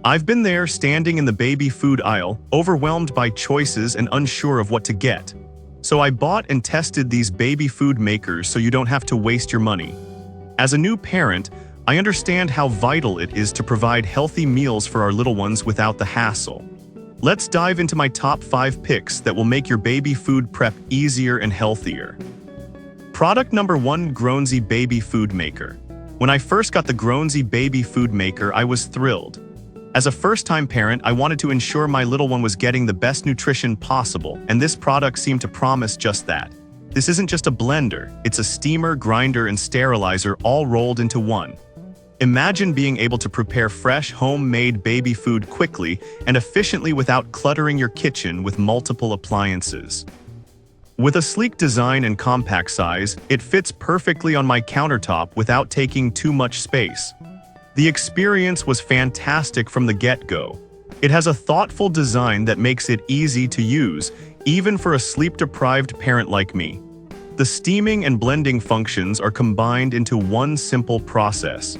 I've been there standing in the baby food aisle, overwhelmed by choices and unsure of what to get. So I bought and tested these baby food makers so you don't have to waste your money. As a new parent, I understand how vital it is to provide healthy meals for our little ones without the hassle. Let's dive into my top 5 picks that will make your baby food prep easier and healthier. Product number 1, Grownzy Baby Food Maker. When I first got the Grownzy Baby Food Maker, I was thrilled. As a first-time parent, I wanted to ensure my little one was getting the best nutrition possible, and this product seemed to promise just that. This isn't just a blender, it's a steamer, grinder, and sterilizer all rolled into one. Imagine being able to prepare fresh, homemade baby food quickly and efficiently without cluttering your kitchen with multiple appliances. With a sleek design and compact size, it fits perfectly on my countertop without taking too much space. The experience was fantastic from the get-go. It has a thoughtful design that makes it easy to use, even for a sleep-deprived parent like me. The steaming and blending functions are combined into one simple process.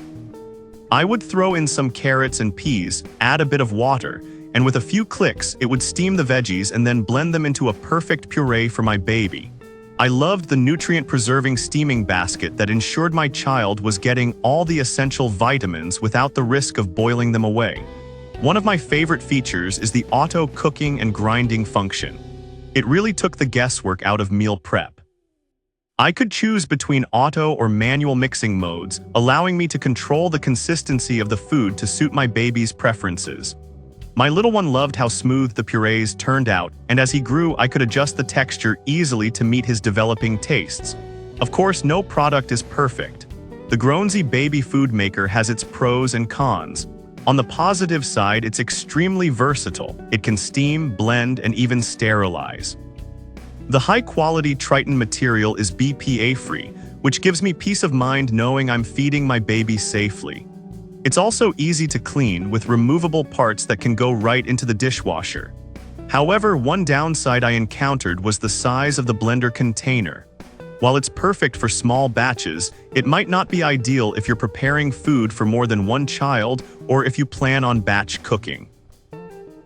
I would throw in some carrots and peas, add a bit of water, and with a few clicks, it would steam the veggies and then blend them into a perfect puree for my baby. I loved the nutrient-preserving steaming basket that ensured my child was getting all the essential vitamins without the risk of boiling them away. One of my favorite features is the auto cooking and grinding function. It really took the guesswork out of meal prep. I could choose between auto or manual mixing modes, allowing me to control the consistency of the food to suit my baby's preferences. My little one loved how smooth the purees turned out, and as he grew, I could adjust the texture easily to meet his developing tastes. Of course, no product is perfect. The Grownzy Baby Food Maker has its pros and cons. On the positive side, it's extremely versatile. It can steam, blend, and even sterilize. The high-quality Triton material is BPA-free, which gives me peace of mind knowing I'm feeding my baby safely. It's also easy to clean with removable parts that can go right into the dishwasher. However, one downside I encountered was the size of the blender container. While it's perfect for small batches, it might not be ideal if you're preparing food for more than one child or if you plan on batch cooking.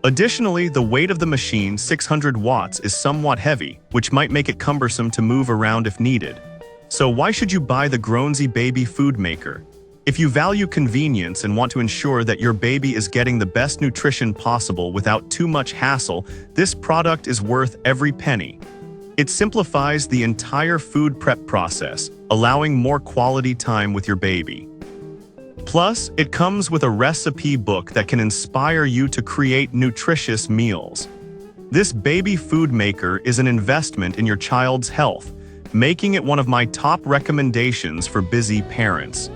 Additionally, the weight of the machine, 600 watts, is somewhat heavy, which might make it cumbersome to move around if needed. So why should you buy the Grownzy Baby Food Maker? If you value convenience and want to ensure that your baby is getting the best nutrition possible without too much hassle, this product is worth every penny. It simplifies the entire food prep process, allowing more quality time with your baby. Plus, it comes with a recipe book that can inspire you to create nutritious meals. This baby food maker is an investment in your child's health, making it one of my top recommendations for busy parents.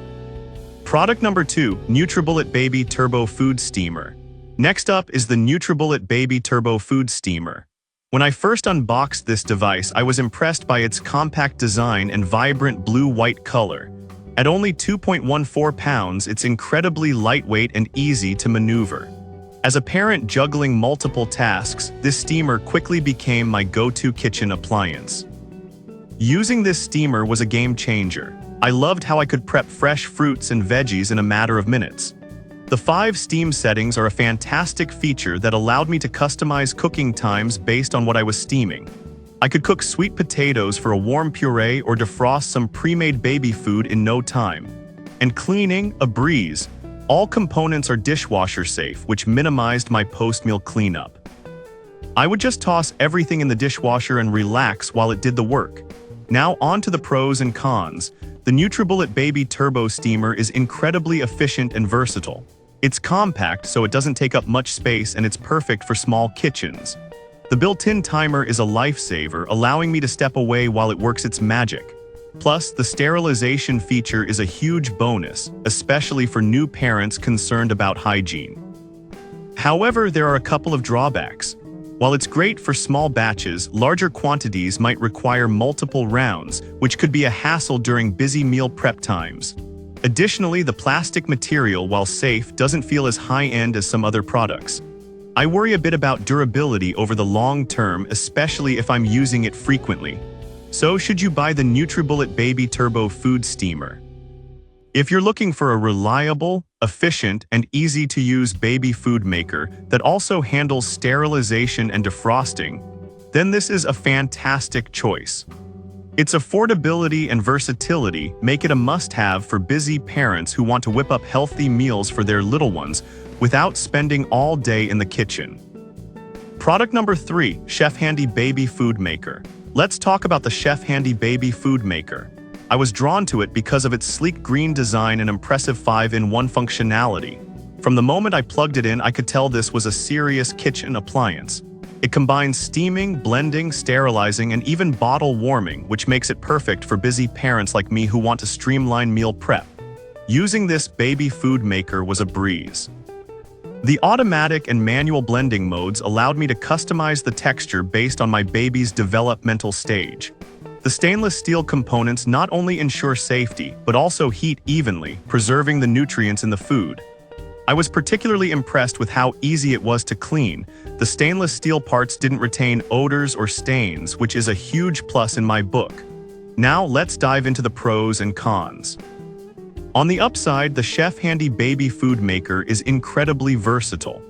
Product number 2, NutriBullet Baby Turbo Food Steamer. Next up is the NutriBullet Baby Turbo Food Steamer. When I first unboxed this device, I was impressed by its compact design and vibrant blue-white color. At only 2.14 pounds, it's incredibly lightweight and easy to maneuver. As a parent juggling multiple tasks, this steamer quickly became my go-to kitchen appliance. Using this steamer was a game changer. I loved how I could prep fresh fruits and veggies in a matter of minutes. The 5 steam settings are a fantastic feature that allowed me to customize cooking times based on what I was steaming. I could cook sweet potatoes for a warm puree or defrost some pre-made baby food in no time. And cleaning, a breeze. All components are dishwasher safe, which minimized my post-meal cleanup. I would just toss everything in the dishwasher and relax while it did the work. Now on to the pros and cons. The NutriBullet Baby Turbo Steamer is incredibly efficient and versatile. It's compact, so it doesn't take up much space, and it's perfect for small kitchens. The built-in timer is a lifesaver, allowing me to step away while it works its magic. Plus, the sterilization feature is a huge bonus, especially for new parents concerned about hygiene. However, there are a couple of drawbacks. While it's great for small batches, larger quantities might require multiple rounds, which could be a hassle during busy meal prep times. Additionally, the plastic material, while safe, doesn't feel as high-end as some other products. I worry a bit about durability over the long term, especially if I'm using it frequently. So, should you buy the NutriBullet Baby Turbo Food Steamer? If you're looking for a reliable, efficient, and easy-to-use baby food maker that also handles sterilization and defrosting, then this is a fantastic choice. Its affordability and versatility make it a must-have for busy parents who want to whip up healthy meals for their little ones without spending all day in the kitchen. Product number 3, Chef Handy Baby Food Maker. Let's talk about the Chef Handy Baby Food Maker. I was drawn to it because of its sleek green design and impressive 5-in-1 functionality. From the moment I plugged it in, I could tell this was a serious kitchen appliance. It combines steaming, blending, sterilizing, and even bottle warming, which makes it perfect for busy parents like me who want to streamline meal prep. Using this baby food maker was a breeze. The automatic and manual blending modes allowed me to customize the texture based on my baby's developmental stage. The stainless steel components not only ensure safety, but also heat evenly, preserving the nutrients in the food. I was particularly impressed with how easy it was to clean. The stainless steel parts didn't retain odors or stains, which is a huge plus in my book. Now let's dive into the pros and cons. On the upside, the Chef Handy Baby Food Maker is incredibly versatile.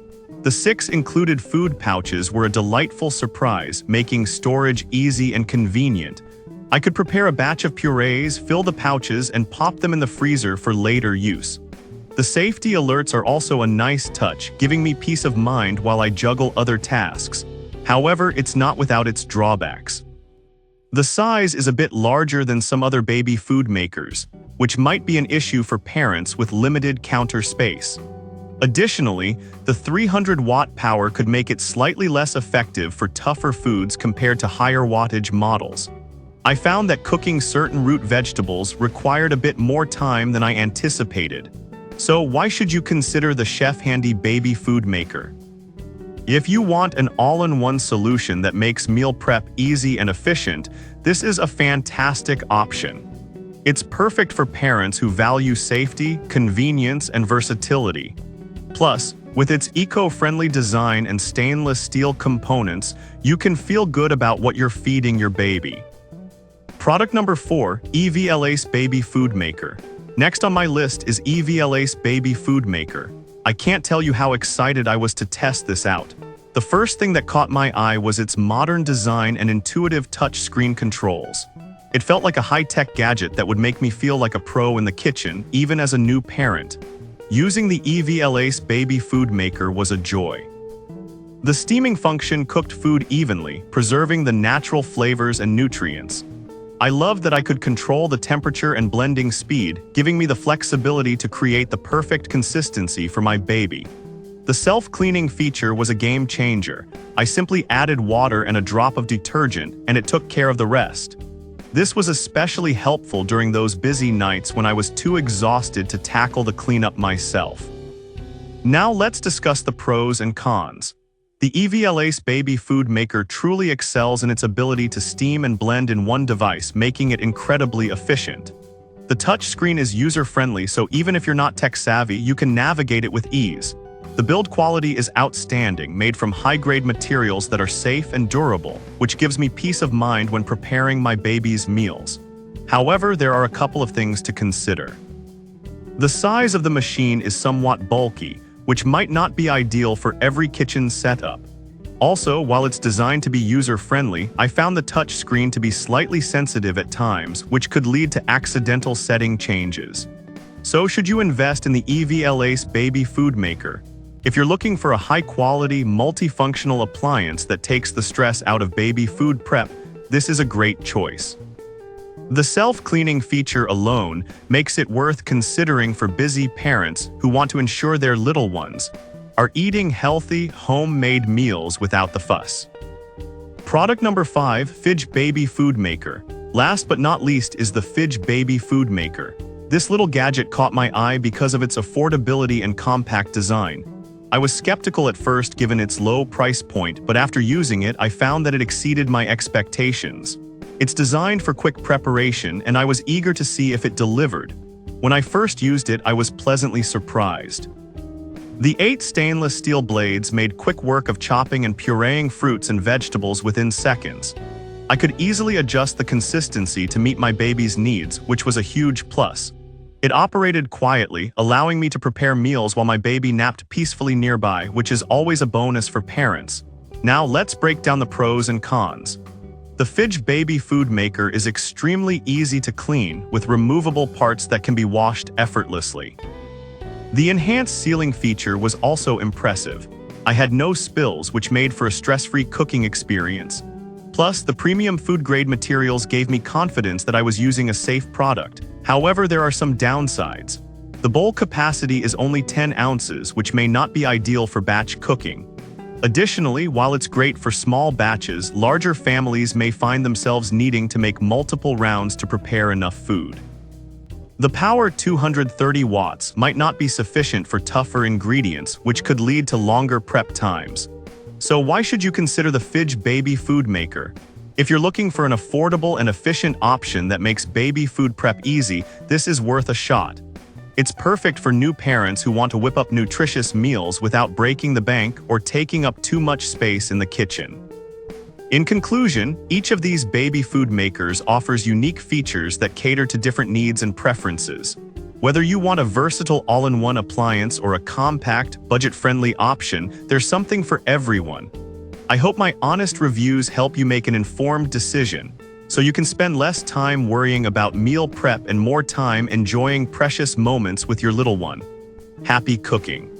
The 6 included food pouches were a delightful surprise, making storage easy and convenient. I could prepare a batch of purees, fill the pouches, and pop them in the freezer for later use. The safety alerts are also a nice touch, giving me peace of mind while I juggle other tasks. However, it's not without its drawbacks. The size is a bit larger than some other baby food makers, which might be an issue for parents with limited counter space. Additionally, the 300-watt power could make it slightly less effective for tougher foods compared to higher wattage models. I found that cooking certain root vegetables required a bit more time than I anticipated. So why should you consider the Chef Handy Baby Food Maker? If you want an all-in-one solution that makes meal prep easy and efficient, this is a fantastic option. It's perfect for parents who value safety, convenience, and versatility. Plus, with its eco-friendly design and stainless steel components, you can feel good about what you're feeding your baby. Product number 4, EVLACE Baby Food Maker. Next on my list is EVLACE Baby Food Maker. I can't tell you how excited I was to test this out. The first thing that caught my eye was its modern design and intuitive touchscreen controls. It felt like a high-tech gadget that would make me feel like a pro in the kitchen, even as a new parent. Using the EVLACE Baby Food Maker was a joy. The steaming function cooked food evenly, preserving the natural flavors and nutrients. I loved that I could control the temperature and blending speed, giving me the flexibility to create the perfect consistency for my baby. The self-cleaning feature was a game changer. I simply added water and a drop of detergent, and it took care of the rest. This was especially helpful during those busy nights when I was too exhausted to tackle the cleanup myself. Now let's discuss the pros and cons. The EVLACE Baby Food Maker truly excels in its ability to steam and blend in one device, making it incredibly efficient. The touchscreen is user-friendly, so even if you're not tech-savvy, you can navigate it with ease. The build quality is outstanding, made from high-grade materials that are safe and durable, which gives me peace of mind when preparing my baby's meals. However, there are a couple of things to consider. The size of the machine is somewhat bulky, which might not be ideal for every kitchen setup. Also, while it's designed to be user-friendly, I found the touch screen to be slightly sensitive at times, which could lead to accidental setting changes. So should you invest in the EVLACE Baby Food Maker? If you're looking for a high-quality, multifunctional appliance that takes the stress out of baby food prep, this is a great choice. The self-cleaning feature alone makes it worth considering for busy parents who want to ensure their little ones are eating healthy, homemade meals without the fuss. Product number 5, Fidge Baby Food Maker. Last but not least is the Fidge Baby Food Maker. This little gadget caught my eye because of its affordability and compact design. I was skeptical at first given its low price point, but after using it, I found that it exceeded my expectations. It's designed for quick preparation, and I was eager to see if it delivered. When I first used it, I was pleasantly surprised. The 8 stainless steel blades made quick work of chopping and pureeing fruits and vegetables within seconds. I could easily adjust the consistency to meet my baby's needs, which was a huge plus. It operated quietly, allowing me to prepare meals while my baby napped peacefully nearby, which is always a bonus for parents. Now let's break down the pros and cons. The Fidge Baby Food Maker is extremely easy to clean, with removable parts that can be washed effortlessly. The enhanced sealing feature was also impressive. I had no spills, which made for a stress-free cooking experience. Plus, the premium food-grade materials gave me confidence that I was using a safe product. However, there are some downsides. The bowl capacity is only 10 ounces, which may not be ideal for batch cooking. Additionally, while it's great for small batches, larger families may find themselves needing to make multiple rounds to prepare enough food. The power 230 watts might not be sufficient for tougher ingredients, which could lead to longer prep times. So why should you consider the Fidge Baby Food Maker? If you're looking for an affordable and efficient option that makes baby food prep easy, this is worth a shot. It's perfect for new parents who want to whip up nutritious meals without breaking the bank or taking up too much space in the kitchen. In conclusion, each of these baby food makers offers unique features that cater to different needs and preferences. Whether you want a versatile all-in-one appliance or a compact, budget-friendly option, there's something for everyone. I hope my honest reviews help you make an informed decision, so you can spend less time worrying about meal prep and more time enjoying precious moments with your little one. Happy cooking!